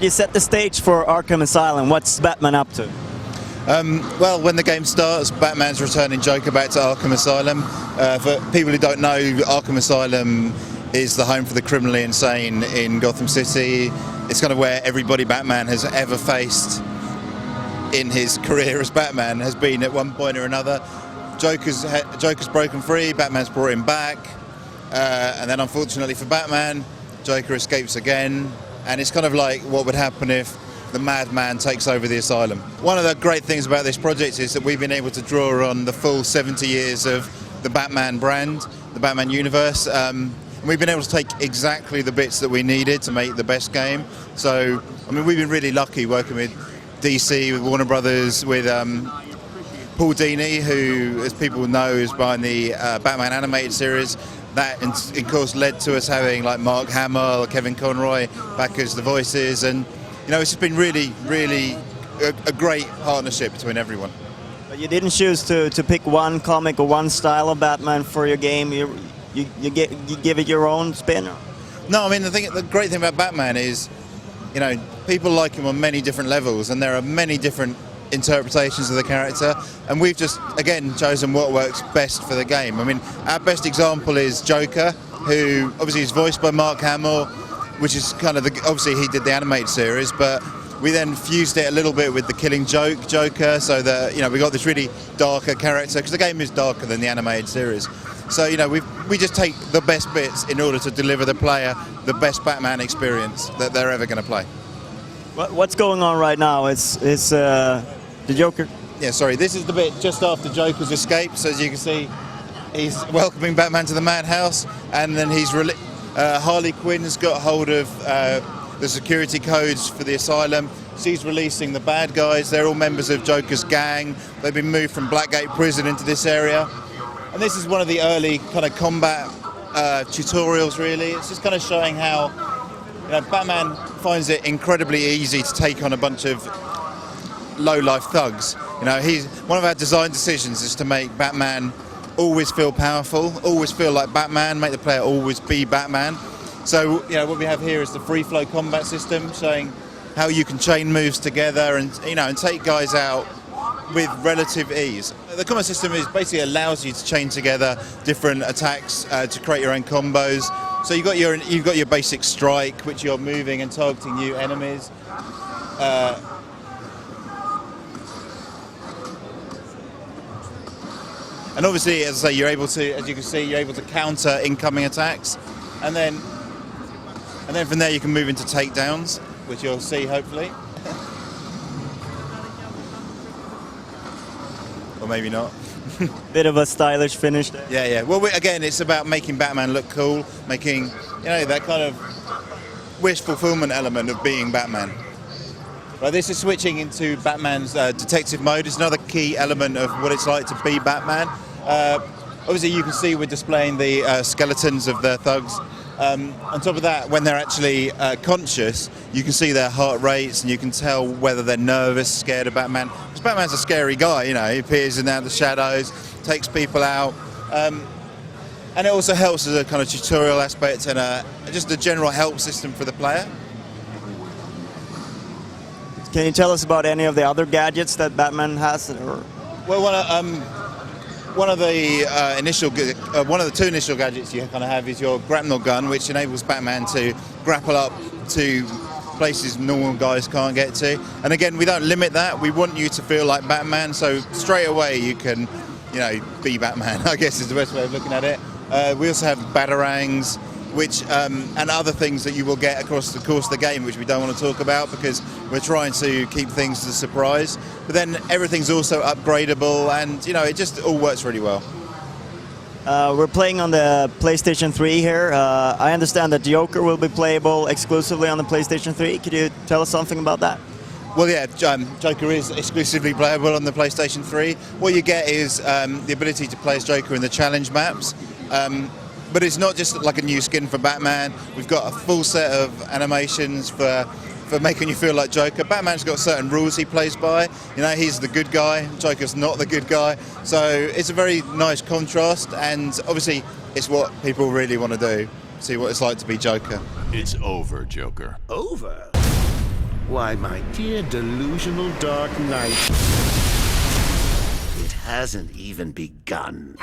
could you set the stage for Arkham Asylum? What's Batman up to? Well, when the game starts, Batman's returning Joker back to Arkham Asylum. For people who don't know, Arkham Asylum is the home for the criminally insane in Gotham City. It's kind of where everybody Batman has ever faced in his career as Batman has been at one point or another. Joker's broken free, Batman's brought him back, and then unfortunately for Batman, Joker escapes again, and it's kind of like what would happen if the madman takes over the asylum. One of the great things about this project is that we've been able to draw on the full 70 years of the Batman brand, the Batman universe. And we've been able to take exactly the bits that we needed to make the best game. So, I mean, we've been really lucky working with DC, with Warner Brothers, with Paul Dini, who, as people know, is behind the Batman animated series. That, of course, led to us having like Mark Hamill, Kevin Conroy back as the voices, and you know, it's just been really, really a great partnership between everyone. But you didn't choose to pick one comic or one style of Batman for your game. You give it your own spin. No, I mean the great thing about Batman is, you know, people like him on many different levels, and there are many different interpretations of the character, and we've just again chosen what works best for the game. I mean, our best example is Joker, who obviously is voiced by Mark Hamill, which is kind of obviously he did the animated series, but we then fused it a little bit with the Killing Joke Joker, so that, you know, we got this really darker character, because the game is darker than the animated series. So, you know, we just take the best bits in order to deliver the player the best Batman experience that they're ever going to play. What's going on right now? It's the Joker. Yeah, sorry, this is the bit just after Joker's escape. So as you can see, he's welcoming Batman to the madhouse, and then he's Harley Quinn's got hold of the security codes for the asylum. She's releasing the bad guys. They're all members of Joker's gang. They've been moved from Blackgate Prison into this area. And this is one of the early kind of combat tutorials, really. It's just kind of showing how, you know, Batman finds it incredibly easy to take on a bunch of low-life thugs. You know, one of our design decisions is to make Batman always feel powerful, always feel like Batman, make the player always be Batman. So, you know, what we have here is the free flow combat system, showing how you can chain moves together and, you know, and take guys out with relative ease. The combat system basically allows you to chain together different attacks to create your own combos. So you've got your basic strike, which you're moving and targeting new enemies. And obviously, as I say, you're able to, as you can see, you're able to counter incoming attacks, and then from there you can move into takedowns, which you'll see hopefully, or maybe not. Bit of a stylish finish there. Yeah, yeah. Well, again, it's about making Batman look cool, making, you know, that kind of wish fulfillment element of being Batman. Right, this is switching into Batman's detective mode. It's another key element of what it's like to be Batman. Obviously, you can see we're displaying the skeletons of the thugs. On top of that, when they're actually conscious, you can see their heart rates, and you can tell whether they're nervous, scared of Batman. Because Batman's a scary guy, you know. He appears in the shadows, takes people out, and it also helps as a kind of tutorial aspect and just a general help system for the player. Can you tell us about any of the other gadgets that Batman has? Well, one of the two initial gadgets you kind of have is your grapnel gun, which enables Batman to grapple up to places normal guys can't get to. And again, we don't limit that. We want you to feel like Batman, so straight away you can, you know, be Batman, I guess is the best way of looking at it. We also have batarangs, which and other things that you will get across the course of the game, which we don't want to talk about because we're trying to keep things a surprise. But then everything's also upgradable, and you know, it just all works really well. We're playing on the PlayStation 3 here. I understand that Joker will be playable exclusively on the PlayStation 3. Could you tell us something about that? Well, yeah, Joker is exclusively playable on the PlayStation 3. What you get is the ability to play as Joker in the challenge maps. But it's not just like a new skin for Batman. We've got a full set of animations for making you feel like Joker. Batman's got certain rules he plays by. You know, he's the good guy. Joker's not the good guy. So it's a very nice contrast, and obviously it's what people really want to do. See what it's like to be Joker. It's over, Joker. Over? Why, my dear delusional Dark Knight, it hasn't even begun.